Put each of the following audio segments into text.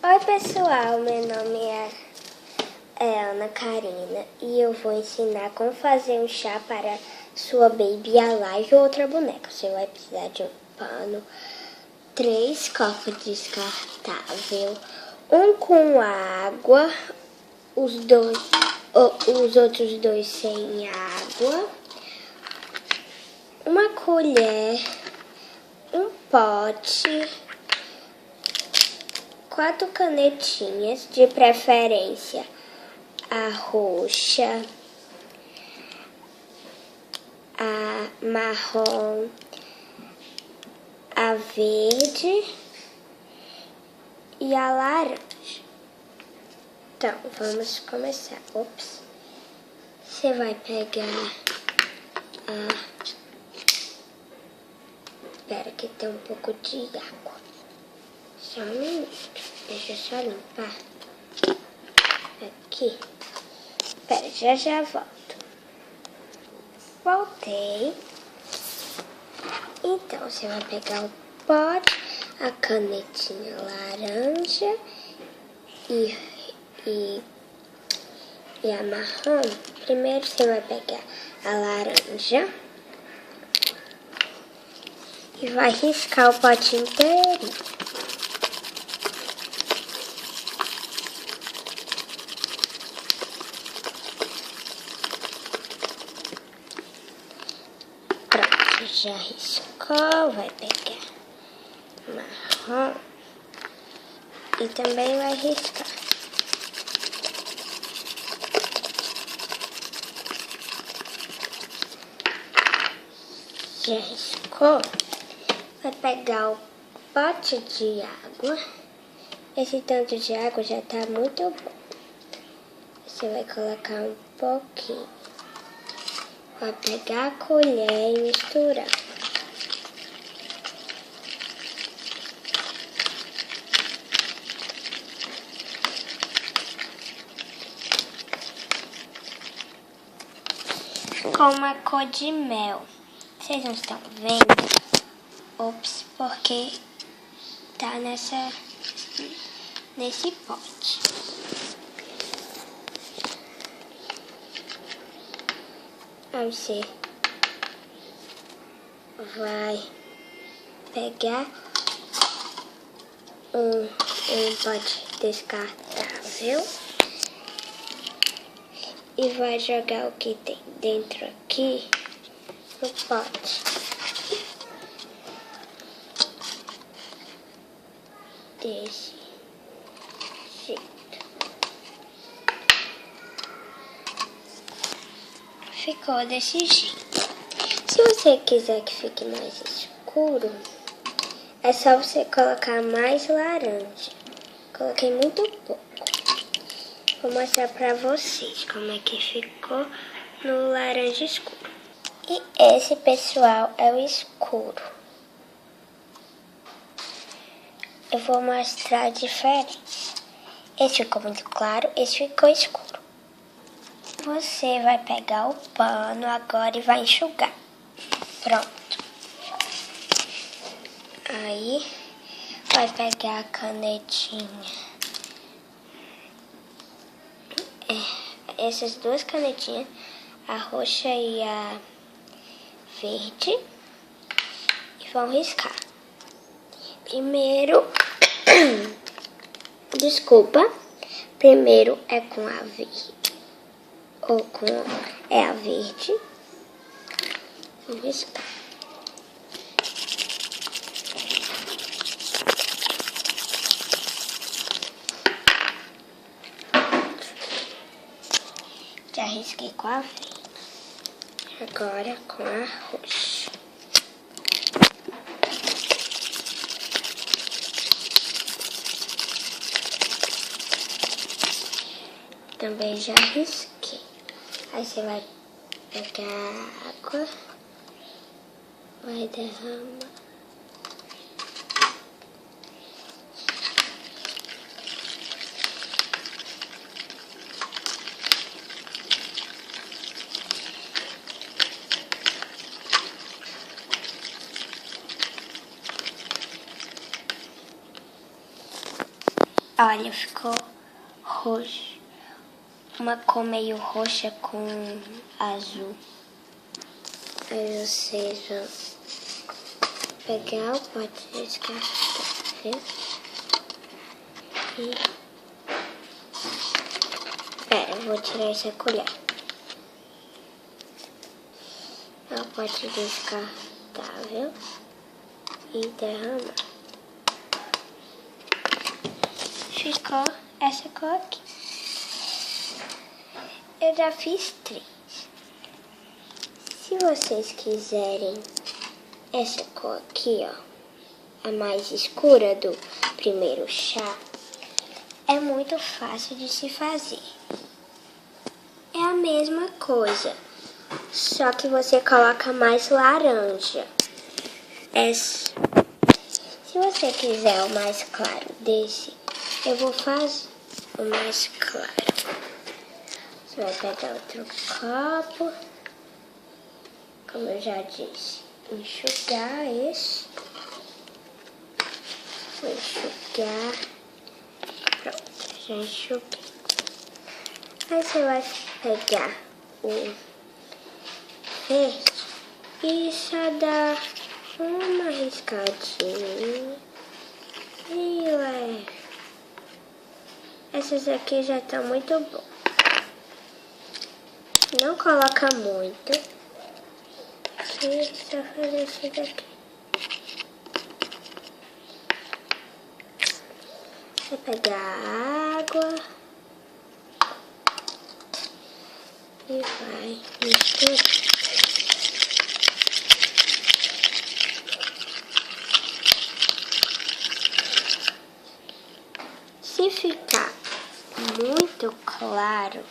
Oi pessoal, meu nome é Ana Karina e eu vou ensinar como fazer um chá para sua baby alive ou outra boneca. Você vai precisar de um pano, 3 copos descartáveis, um com água, os outros dois sem água, uma colher, um pote, 4 canetinhas, de preferência a roxa, a marrom, a verde e a laranja. Então, vamos começar. Você vai pegar Espera que tem um pouco de água. Só um minuto. Deixa eu só limpar. Aqui. Espera, já volto. Voltei. Então, você vai pegar o pote, a canetinha laranja e a marrom. Primeiro você vai pegar a laranja e vai riscar o pote inteiro. Pronto, já riscou, vai pegar marrom e também vai riscar. Já riscou? Vai pegar o pote de água. Esse tanto de água já tá muito bom. Você vai colocar um pouquinho. Vai pegar a colher e misturar. Com uma cor de mel. Vocês não estão vendo? Porque tá nesse pote. Aí você vai pegar um pote descartável e vai jogar o que tem dentro aqui no pote. Desse jeito. Ficou desse jeito. Se você quiser que fique mais escuro, é só você colocar mais laranja. Coloquei muito pouco. Vou mostrar pra vocês como é que ficou no laranja escuro. E esse, pessoal, é o escuro. Eu vou mostrar a diferença. Esse ficou muito claro, esse ficou escuro. Você vai pegar o pano agora e vai enxugar. Pronto. Aí, vai pegar a canetinha. Essas duas canetinhas, a roxa e a verde, e vão riscar. Primeiro, primeiro é com a verde, é a verde, vou riscar. Já risquei com a verde, agora com a roxa. Também já risquei. Aí você vai pegar a água, vai derramar. Olha, ficou roxo. Uma cor meio roxa com azul. Aí vocês vão pegar o pote de descascar, viu? E... Pera, eu vou tirar essa colher. É o pote descartável. E derramar. Ficou essa cor aqui. Eu já fiz 3. Se vocês quiserem essa cor aqui, ó, a mais escura do primeiro chá, é muito fácil de se fazer. É a mesma coisa, só que você coloca mais laranja. Se você quiser o mais claro desse, eu vou fazer o mais claro. Você vai pegar outro copo, como eu já disse, enxugar esse. Vou enxugar. Pronto, já enxuguei. Aí você vai pegar o verde e só dar uma riscadinha. E leve. Essas aqui já estão muito boas. Não coloca muito. E só fazer isso daqui. Você pegar a água e vai misturar. Se ficar muito claro,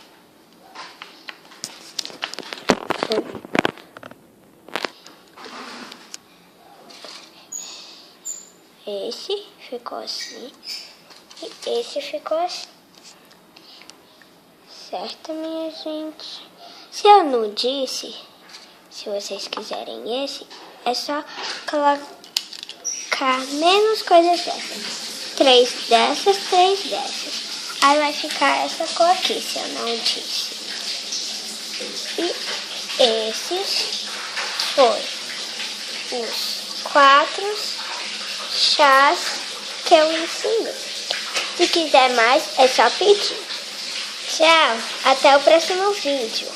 esse ficou assim e esse ficou assim. Certo, minha gente? Se eu não disse, se vocês quiserem esse, é só colocar menos coisas dessas. 3 dessas, 3 dessas. Aí vai ficar essa cor aqui, se eu não disse. E esses foram os 4 chás que eu ensinei. Se quiser mais, é só pedir. Tchau, até o próximo vídeo.